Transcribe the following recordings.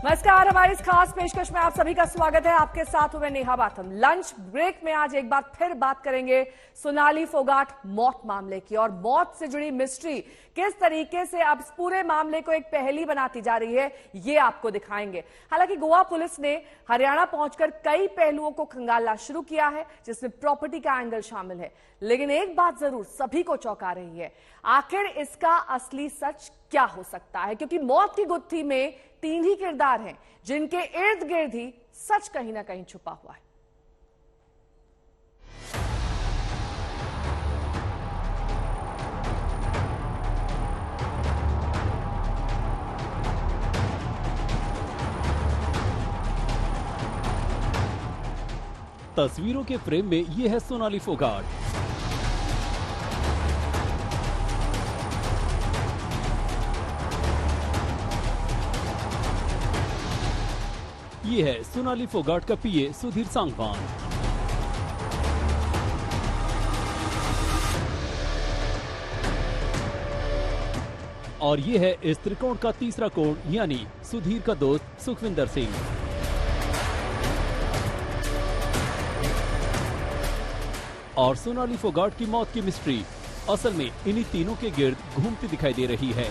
नमस्कार, हमारी इस खास पेशकश में आप सभी का स्वागत है। आपके साथ हूं मैं नेहा बाथम। लंच ब्रेक में आज एक बार फिर बात करेंगे सोनाली फोगाट मौत मामले की, और मौत से जुड़ी मिस्ट्री किस तरीके से अब इस पूरे मामले को एक पहेली बनाती जा रही है, ये आपको दिखाएंगे। हालांकि गोवा पुलिस ने हरियाणा पहुंचकर कई पहलुओं को खंगालना शुरू किया है, जिसमें प्रॉपर्टी का एंगल शामिल है। लेकिन एक बात जरूर सभी को चौंका रही है, आखिर इसका असली सच क्या हो सकता है? क्योंकि मौत की गुत्थी में 3 ही किरदार हैं, जिनके इर्द गिर्द ही सच कहीं ना कहीं छुपा हुआ है। तस्वीरों के फ्रेम में ये है सोनाली फोगाट। ये है सोनाली फोगाट का पीए सुधीर सांगवान। और ये है इस त्रिकोण का तीसरा कोण, यानी सुधीर का दोस्त सुखविंदर सिंह। और सोनाली फोगाट की मौत की मिस्ट्री असल में इन्हीं तीनों के गिर्द घूमती दिखाई दे रही है।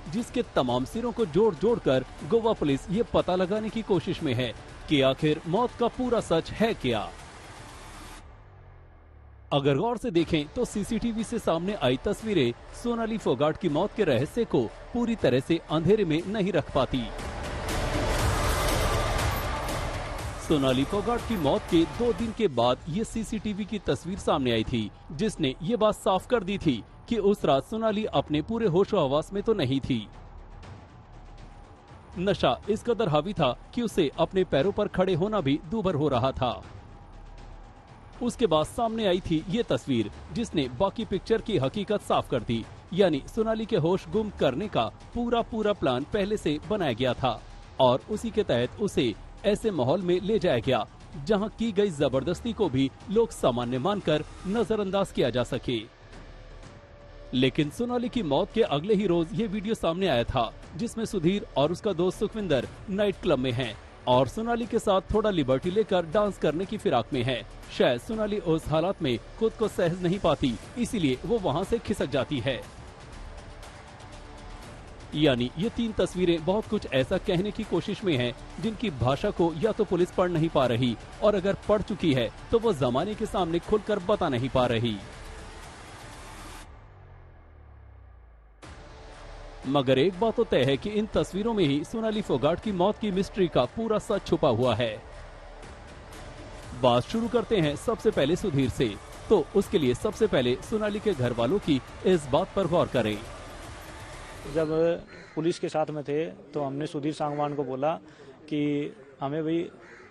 जिसके तमाम सिरों को जोड़ जोड़कर गोवा पुलिस ये पता लगाने की कोशिश में है कि आखिर मौत का पूरा सच है क्या। अगर गौर से देखें तो सीसीटीवी से सामने आई तस्वीरें सोनाली फोगाट की मौत के रहस्य को पूरी तरह से अंधेरे में नहीं रख पाती। सोनाली फोगाट की मौत के 2 दिन के बाद ये सीसीटीवी की तस्वीर सामने आई थी, जिसने ये बात साफ कर दी थी कि उस रात सोनाली अपने पूरे होशो हवास में तो नहीं थी। नशा इस कदर हावी था कि उसे अपने पैरों पर खड़े होना भी दूभर हो रहा था। उसके बाद सामने आई थी ये तस्वीर, जिसने बाकी पिक्चर की हकीकत साफ कर दी, यानी सोनाली के होश गुम करने का पूरा प्लान पहले से बनाया गया था और उसी के तहत उसे ऐसे माहौल में ले जाया गया जहां की गई जबरदस्ती को भी लोग सामान्य मानकर नजरअंदाज किया जा सके। लेकिन सोनाली की मौत के अगले ही रोज ये वीडियो सामने आया था, जिसमें सुधीर और उसका दोस्त सुखविंदर नाइट क्लब में हैं और सोनाली के साथ थोड़ा लिबर्टी लेकर डांस करने की फिराक में है। शायद सोनाली उस हालात में खुद को सहज नहीं पाती, इसीलिए वो वहां से खिसक जाती है। यानी ये 3 तस्वीरें बहुत कुछ ऐसा कहने की कोशिश में हैं, जिनकी भाषा को या तो पुलिस पढ़ नहीं पा रही, और अगर पढ़ चुकी है तो वो जमाने के सामने खुलकर बता नहीं पा रही। मगर एक बात तो तय है कि इन तस्वीरों में ही सोनाली फोगाट की मौत की मिस्ट्री का पूरा सच छुपा हुआ है। बात शुरू करते हैं सबसे पहले सुधीर से, तो उसके लिए सबसे पहले सोनाली के घर वालों की इस बात पर गौर करें। जब पुलिस के साथ में थे तो हमने सुधीर सांगवान को बोला कि हमें भाई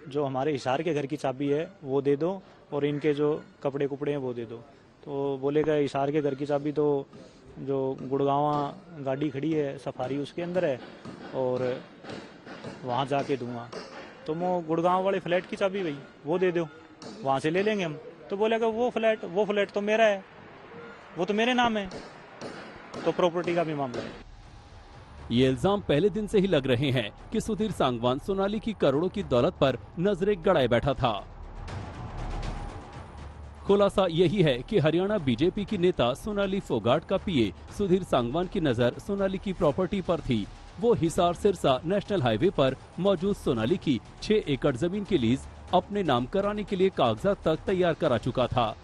जो हमारे हिसार के घर की चाबी है वो दे दो और इनके जो कपड़े कुपड़े हैं वो दे दो। तो बोलेगा हिसार के घर की चाबी तो जो गुड़गांव गाड़ी खड़ी है सफारी उसके अंदर है और वहाँ जाके दूंगा। तो वो गुड़गांव वाले फ्लैट की चाबी भाई वो दे दो, वहाँ से ले लेंगे हम। तो बोलेगा वो फ्लैट तो मेरा है, वो तो मेरे नाम है, तो प्रॉपर्टी का भी मामला है। ये इल्जाम पहले दिन से ही लग रहे हैं कि सुधीर सांगवान सोनाली की करोड़ों की दौलत पर नजरें गड़ाए बैठा था। खुलासा यही है कि हरियाणा बीजेपी की नेता सोनाली फोगाट का पीए सुधीर सांगवान की नजर सोनाली की प्रॉपर्टी पर थी। वो हिसार सिरसा नेशनल हाईवे पर मौजूद सोनाली की 6 एकड़ जमीन की लीज अपने नाम कराने के लिए कागजात तक तैयार करा चुका था।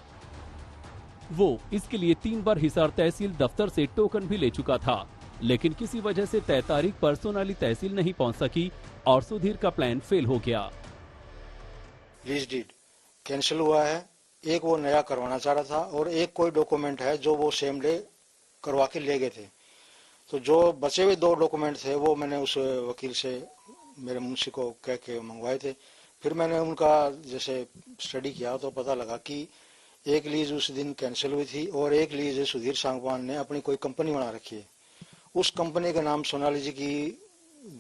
वो इसके लिए 3 बार हिसार तहसील दफ्तर से टोकन भी ले चुका था, लेकिन किसी वजह से तय तारीख पर सोनाली तहसील नहीं पहुंच सकी और सुधीर का प्लान फेल हो गया। लीज डीड कैंसिल हुआ है, एक वो नया करवाना चाह रहा था और एक कोई डॉक्यूमेंट है जो वो सेम डे करवा के ले गए थे। तो जो बचे हुए 2 डॉक्यूमेंट थे वो मैंने उस वकील से मेरे मुंशी को कह के मंगवाए थे। फिर मैंने उनका जैसे स्टडी किया तो पता लगा कि एक लीज उस दिन कैंसिल हुई थी और एक लीज सुधीर सांगवान ने अपनी कोई कंपनी बना रखी है। उस कंपनी के नाम सोनाली जी की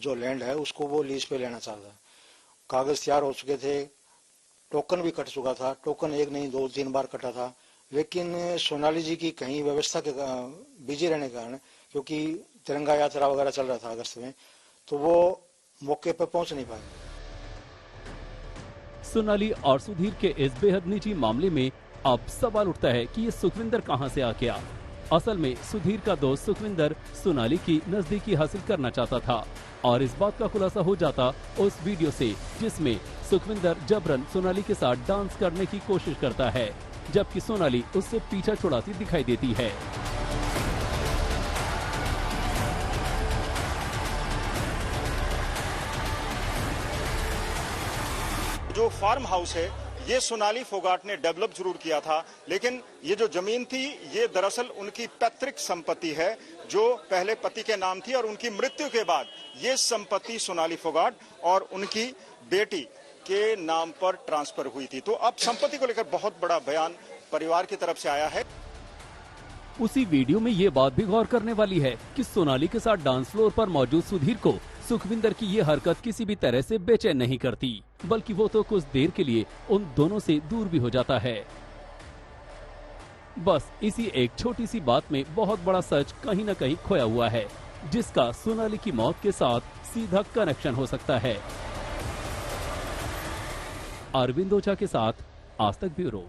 जो लैंड है उसको वो लीज पे लेना चाहता है। कागज तैयार हो चुके थे, टोकन भी कट चुका था। टोकन 1 नहीं 2-3 बार कटा था, लेकिन सोनाली जी की कहीं व्यवस्था के बिजी रहने के कारण, क्योंकि तिरंगा यात्रा वगैरह चल रहा था अगस्त में, तो वो मौके पर पहुंच नहीं पाए। सोनाली और सुधीर के इस बेहद निजी मामले में अब सवाल उठता है कि ये सुखविंदर कहां से आ गया। असल में सुधीर का दोस्त सुखविंदर सोनाली की नजदीकी हासिल करना चाहता था और इस बात का खुलासा हो जाता उस वीडियो से जिसमें सुखविंदर जबरन सोनाली के साथ डांस करने की कोशिश करता है, जबकि सोनाली उससे पीछा छुड़ाती दिखाई देती है। जो फार्म हाउस है ये सोनाली फोगाट ने डेवलप जरूर किया था, लेकिन ये जो जमीन थी ये दरअसल उनकी पैतृक संपत्ति है जो पहले पति के नाम थी और उनकी मृत्यु के बाद ये संपत्ति सोनाली फोगाट और उनकी बेटी के नाम पर ट्रांसफर हुई थी। तो अब संपत्ति को लेकर बहुत बड़ा बयान परिवार की तरफ से आया है। उसी वीडियो में ये बात भी गौर करने वाली है कि सोनाली के साथ डांस फ्लोर पर मौजूद सुधीर को सुखविंदर की ये हरकत किसी भी तरह से बेचैन नहीं करती, बल्कि वो तो कुछ देर के लिए उन दोनों से दूर भी हो जाता है। बस इसी एक छोटी सी बात में बहुत बड़ा सच कहीं न कहीं खोया हुआ है, जिसका सोनाली की मौत के साथ सीधा कनेक्शन हो सकता है। अरविंद ओझा के साथ आज तक ब्यूरो।